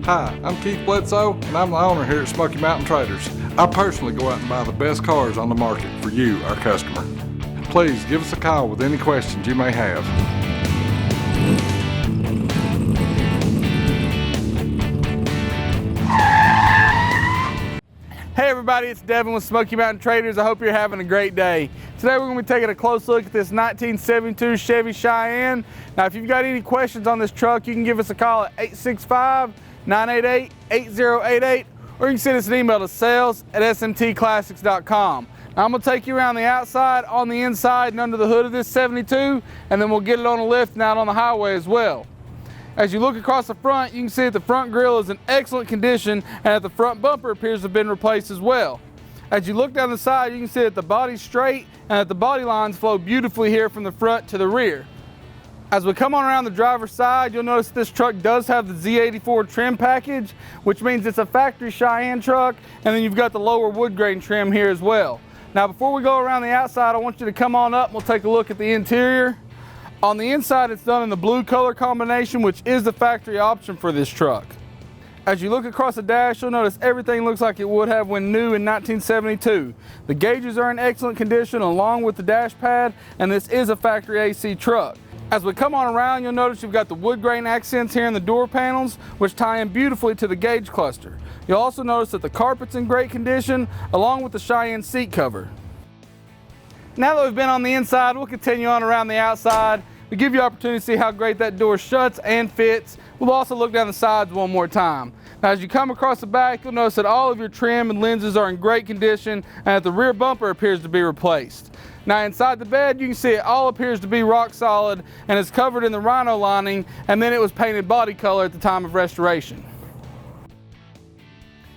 Hi, I'm Keith Bledsoe, and I'm the owner here at Smoky Mountain Traders. I personally go out and buy the best cars on the market for you, our customer. Please give us a call with any questions you may have. Hey everybody, it's Devin with Smoky Mountain Traders. I hope you're having a great day. Today we're going to be taking a close look at this 1972 Chevy Cheyenne. Now if you've got any questions on this truck, you can give us a call at 865-988-8088, or you can send us an email to sales@smtclassics.com. Now I'm going to take you around the outside, on the inside, and under the hood of this 72, and then we'll get it on a lift and out on the highway as well. As you look across the front, you can see that the front grille is in excellent condition and that the front bumper appears to have been replaced as well. As you look down the side, you can see that the body's straight and that the body lines flow beautifully here from the front to the rear. As we come on around the driver's side, you'll notice this truck does have the Z84 trim package, which means it's a factory Cheyenne truck, and then you've got the lower wood grain trim here as well. Now before we go around the outside, I want you to come on up and we'll take a look at the interior. On the inside, it's done in the blue color combination, which is the factory option for this truck. As you look across the dash, you'll notice everything looks like it would have when new in 1972. The gauges are in excellent condition along with the dash pad, and this is a factory AC truck. As we come on around, you'll notice you've got the wood grain accents here in the door panels, which tie in beautifully to the gauge cluster. You'll also notice that the carpet's in great condition, along with the Cheyenne seat cover. Now that we've been on the inside, we'll continue on around the outside. We give you an opportunity to see how great that door shuts and fits. We'll also look down the sides one more time. Now as you come across the back, you'll notice that all of your trim and lenses are in great condition and that the rear bumper appears to be replaced. Now inside the bed, you can see it all appears to be rock solid and is covered in the rhino lining, and then it was painted body color at the time of restoration.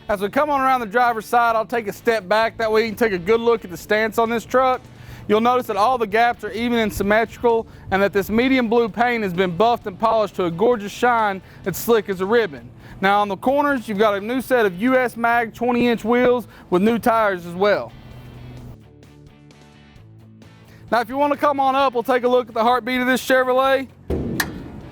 As we come on around the driver's side, I'll take a step back, that way you can take a good look at the stance on this truck. You'll notice that all the gaps are even and symmetrical, and that this medium blue paint has been buffed and polished to a gorgeous shine that's slick as a ribbon. Now on the corners, you've got a new set of US Mag 20-inch wheels with new tires as well. Now if you want to come on up, we'll take a look at the heartbeat of this Chevrolet.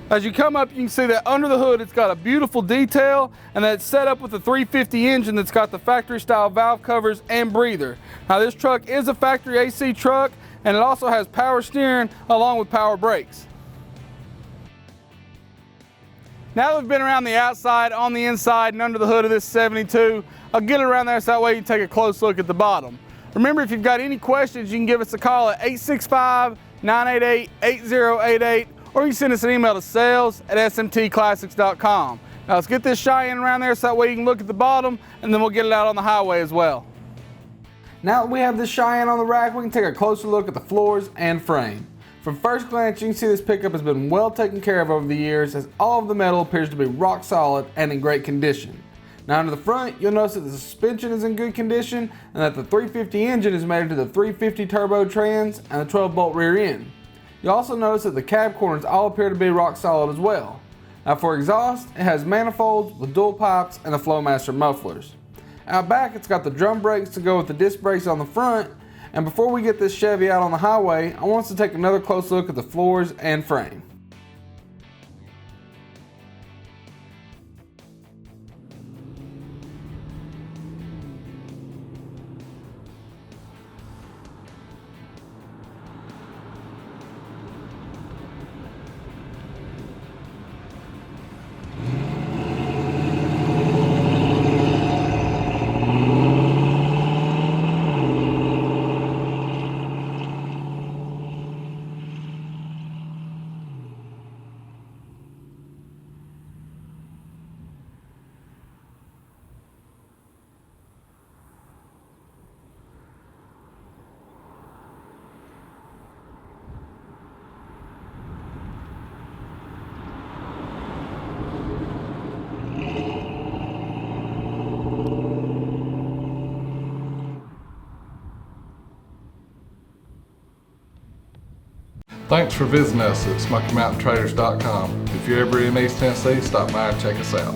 As you come up, you can see that under the hood it's got a beautiful detail, and that it's set up with a 350 engine that's got the factory style valve covers and breather. Now this truck is a factory AC truck, and it also has power steering along with power brakes. Now that we've been around the outside, on the inside, and under the hood of this 72, I'll get it around there so that way you can take a close look at the bottom. Remember, if you've got any questions, you can give us a call at 865-988-8088, or you can send us an email to sales@smtclassics.com. Now let's get this Cheyenne around there so that way you can look at the bottom, and then we'll get it out on the highway as well. Now that we have this Cheyenne on the rack, we can take a closer look at the floors and frame. From first glance, you can see this pickup has been well taken care of over the years, as all of the metal appears to be rock solid and in great condition. Now under the front, you'll notice that the suspension is in good condition, and that the 350 engine is mated to the 350 turbo trans and the 12-bolt rear end. You'll also notice that the cab corners all appear to be rock solid as well. Now for exhaust, it has manifolds with dual pipes and the Flowmaster mufflers. Out back, it's got the drum brakes to go with the disc brakes on the front. And before we get this Chevy out on the highway, I want us to take another close look at the floors and frame. Thanks for visiting us at SmokyMountainTraders.com. If you're ever in East Tennessee, stop by and check us out.